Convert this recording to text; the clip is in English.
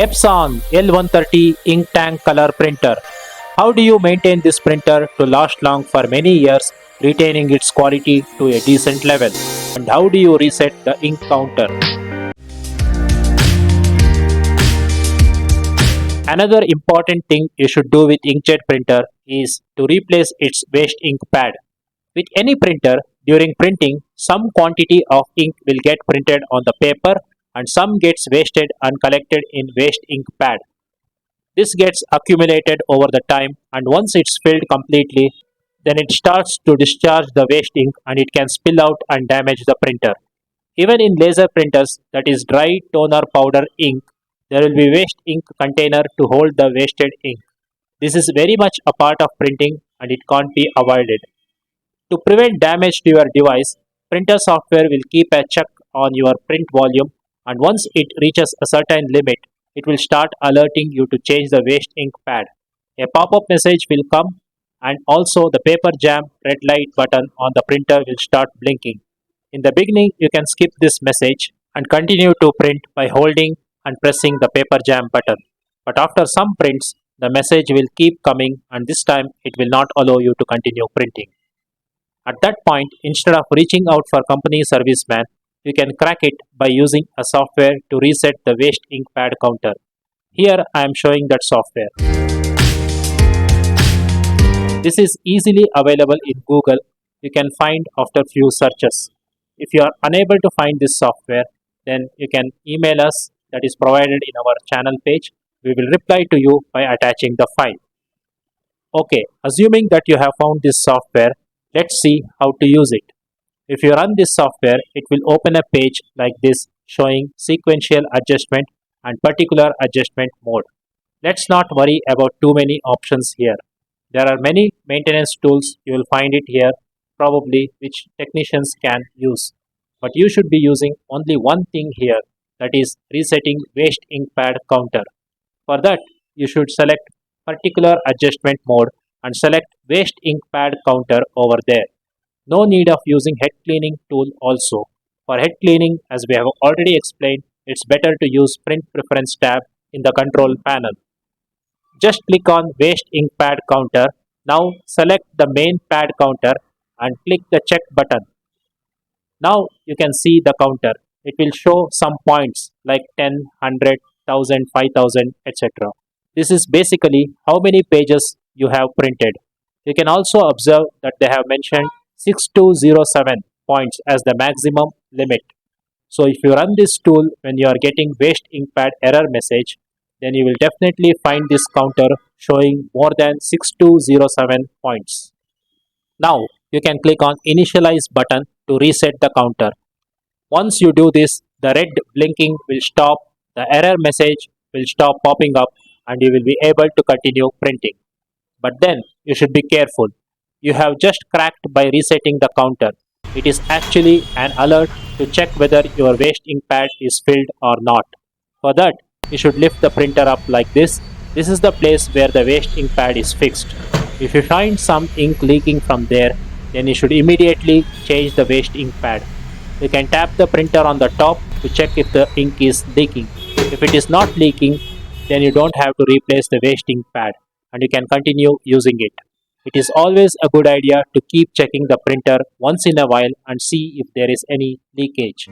Epson L130 ink tank color printer. How do you maintain this printer to last long for many years, retaining its quality to a decent level? And how do you reset the ink counter? Another important thing you should do with inkjet printer is to replace its waste ink pad. With any printer, during printing, some quantity of ink will get printed on the paper and some gets wasted and collected in waste ink pad. This gets accumulated over the time, and once it's filled completely, then it starts to discharge the waste ink and it can spill out and damage the printer. Even in laser printers, that is dry toner powder ink, there will be waste ink container to hold the wasted ink. This is very much a part of printing and it can't be avoided. To prevent damage to your device, printer software will keep a check on your print volume, and once it reaches a certain limit, it will start alerting you to change the waste ink pad. A pop-up message will come, and also the paper jam red light button on the printer will start blinking. In the beginning, you can skip this message and continue to print by holding and pressing the paper jam button. But after some prints, the message will keep coming, and this time it will not allow you to continue printing. At that point, instead of reaching out for company serviceman, you can crack it by using a software to reset the waste ink pad counter. Here I am showing that software. This is easily available in Google. You can find after few searches. If you are unable to find this software, then you can email us, that is provided in our channel page. We will reply to you by attaching the file. Okay, assuming that you have found this software, let's see how to use it. If you run this software, it will open a page like this showing sequential adjustment and particular adjustment mode. Let's not worry about too many options here. There are many maintenance tools, you will find it here probably, which technicians can use. But you should be using only one thing here, that is resetting waste ink pad counter. For that, you should select particular adjustment mode and select waste ink pad counter over there. No need of using head cleaning tool also. For head cleaning, as we have already explained, it's better to use print preference tab in the control panel. Just click on waste ink pad counter. Now select the main pad counter and click the check button. Now you can see the counter. It will show some points like 10, 100, 1000, 5000, etc. This is basically how many pages you have printed. You can also observe that they have mentioned 6207 points as the maximum limit. So if you run this tool when you are getting waste ink pad error message, then you will definitely find this counter showing more than 6207 points. Now you can click on initialize button to reset the counter. Once you do this, the red blinking will stop, the error message will stop popping up, and you will be able to continue printing. But then you should be careful. You have just cracked by resetting the counter. It is actually an alert to check whether your waste ink pad is filled or not. For that, you should lift the printer up like this. This is the place where the waste ink pad is fixed. If you find some ink leaking from there, then you should immediately change the waste ink pad. You can tap the printer on the top to check if the ink is leaking. If it is not leaking, then you don't have to replace the waste ink pad and you can continue using it. It is always a good idea to keep checking the printer once in a while and see if there is any leakage.